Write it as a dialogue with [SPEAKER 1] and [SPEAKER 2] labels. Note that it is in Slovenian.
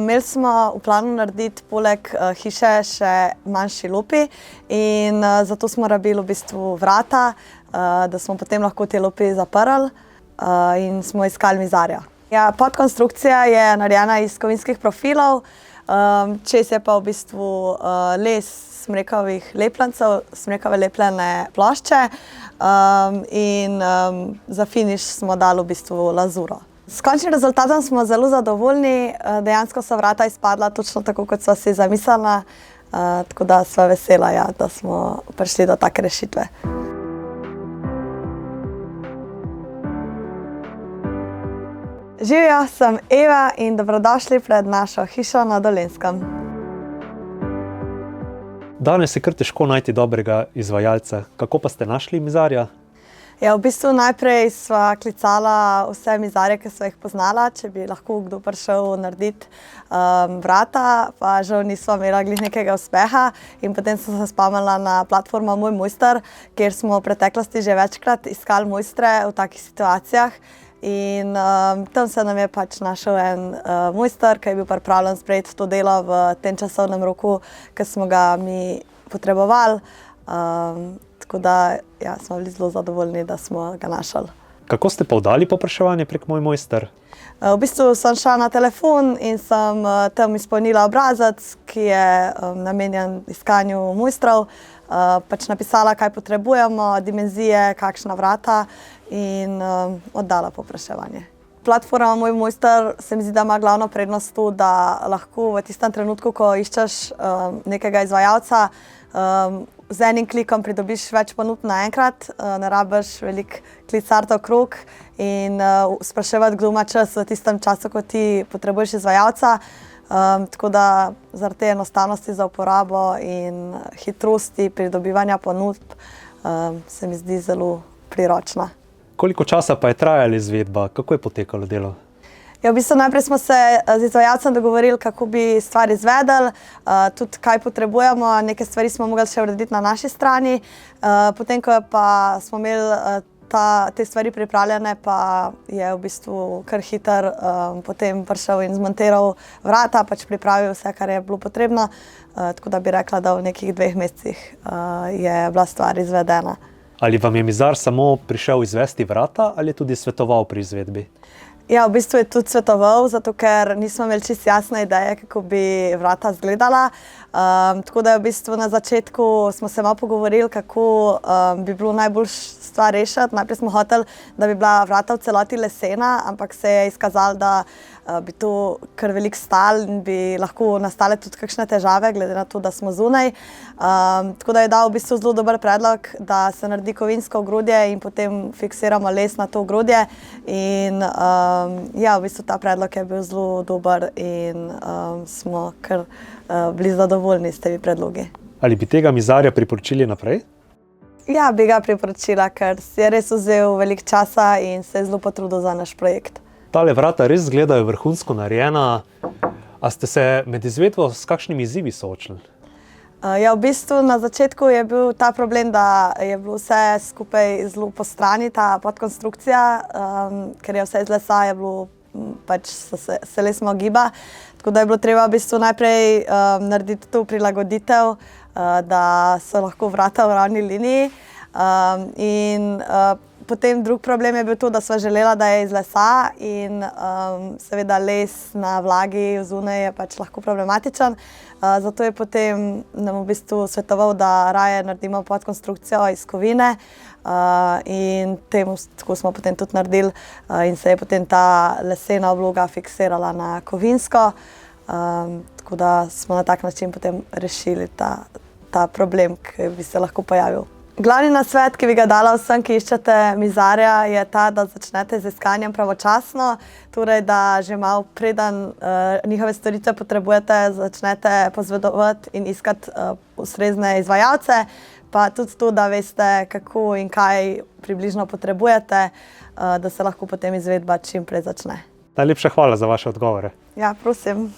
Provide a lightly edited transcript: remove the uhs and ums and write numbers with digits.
[SPEAKER 1] Imeli smo v planu narediti poleg hiše še manjši lopi in zato smo rabili v bistvu vrata, da smo potem lahko te lopi zaprli in smo iskali mizarja. Ja, podkonstrukcija je narejena iz kovinskih profilov, čez je pa v bistvu les smrekovih lepljencev, smrekove lepljene plošče in za finiš smo dali v bistvu lazuro. S končnim rezultatom smo zelo zadovoljni, dejansko so vrata izpadla točno tako, kot sva si zamislila, tako da sva vesela, ja, da smo prišli do take rešitve. Živjo, sem Eva in dobrodošli pred našo hišo na Dolenjskem.
[SPEAKER 2] Danes je kar težko najti dobrega izvajalca. Kako pa ste našli mizarja?
[SPEAKER 1] Ja, v bistvu najprej sva klicala vse mizarje, ki sva jih poznala, če bi lahko kdo prišel narediti vrata, pa žal nisva imela glih nekega uspeha in potem sem se spomnila na platformo Moj mojster, kjer smo v preteklosti že večkrat iskali mojstre v takih situacijah in tam se nam je pač našel en mojster, ki je bil pripravljen sprejeti to delo v tem časovnem roku, ki smo ga mi potrebovali. Tako da ja, smo bili zelo zadovoljni, da smo ga našli.
[SPEAKER 2] Kako ste pa oddali povpraševanje prek Moj mojster?
[SPEAKER 1] V bistvu sem šla na telefon in sem tam izpolnila obrazec, ki je namenjen iskanju mojstrov. Pač napisala, kaj potrebujemo, dimenzije, kakšna vrata in oddala povpraševanje. Platforma Moj mojster se mi zdi, da ima glavno prednost to, da lahko v tistem trenutku, ko iščeš nekega izvajalca, z enim klikom pridobiš več ponudb naenkrat, ne rabiš veliko klicati okrog in spraševati, kdo ima čas v tistem času, ko ti potrebuješ izvajalca. Tako da zaradi te enostavnosti za uporabo in hitrosti pridobivanja ponudb se mi zdi zelo priročna.
[SPEAKER 2] Koliko časa pa je trajala izvedba? Kako je potekalo delo?
[SPEAKER 1] Ja, v bistvu najprej smo se z izvajalcem dogovorili, kako bi stvar izvedli, tudi kaj potrebujemo, neke stvari smo mogli še urediti na naši strani. Potem, ko pa smo imeli te stvari pripravljene, pa je v bistvu kar hiter potem prišel in zmontiral vrata, pač pripravil vse, kar je bilo potrebno. Tako da bi rekla, da v nekih 2 mesecih je bila stvar izvedena.
[SPEAKER 2] Ali vam je mizar samo prišel izvesti vrata ali je tudi svetoval pri izvedbi?
[SPEAKER 1] Ja, v bistvu je tudi svetoval, zato ker nismo imeli čisto jasne ideje, kako bi vrata izgledala. Tako da je v bistvu na začetku smo se malo pogovorili, kako bi bilo najboljše stvar rešiti. Najprej smo hoteli, da bi bila vrata v celoti lesena, ampak se je izkazalo, da bi to kar veliko stalo in bi lahko nastale tudi kakšne težave, glede na to, da smo zunaj. Tako da je dal v bistvu zelo dober predlog, da se naredi kovinsko ogrodje in potem fiksiramo les na to ogrodje. In ja, v bistvu ta predlog je bil zelo dober in smo kar bili zadovoljni s temi predlogi.
[SPEAKER 2] Ali bi tega mizarja priporočili naprej?
[SPEAKER 1] Ja, bi ga priporočila, ker si je res vzel veliko časa in se je zelo potrudil za naš projekt.
[SPEAKER 2] Tale vrata res izgledajo vrhunsko narejena. A ste se med izvedbo s kakšnimi izzivi soočili?
[SPEAKER 1] Ja, v bistvu na začetku je bil ta problem, da je bilo vse skupaj zelo postrani, ta podkonstrukcija, ker je vse iz lesa, je bilo pač se les malo giba. Tako da je bilo treba v bistvu najprej narediti to prilagoditev, da so lahko vrata v ravni liniji. In potem drug problem je bil to, da sva želela, da je iz lesa in seveda les na vlagi zunaj je pač lahko problematičen. Zato je potem nam v bistvu svetoval, da raje naredimo podkonstrukcijo iz kovine in tako smo potem tudi naredili in se je potem ta lesena obloga fiksirala na kovinsko. Tako da smo na tak način potem rešili ta problem, ki bi se lahko pojavil. Glavni nasvet, ki bi ga dala vsem, ki iščete mizarja, je ta, da začnete z iskanjem pravočasno, torej da že malo preden njihove storitve potrebujete, začnete pozvedovati in iskati ustrezne izvajalce, pa tudi to, da veste, kako in kaj približno potrebujete, da se lahko potem izvedba čim prej začne.
[SPEAKER 2] Najlepša hvala za vaše odgovore.
[SPEAKER 1] Ja, prosim.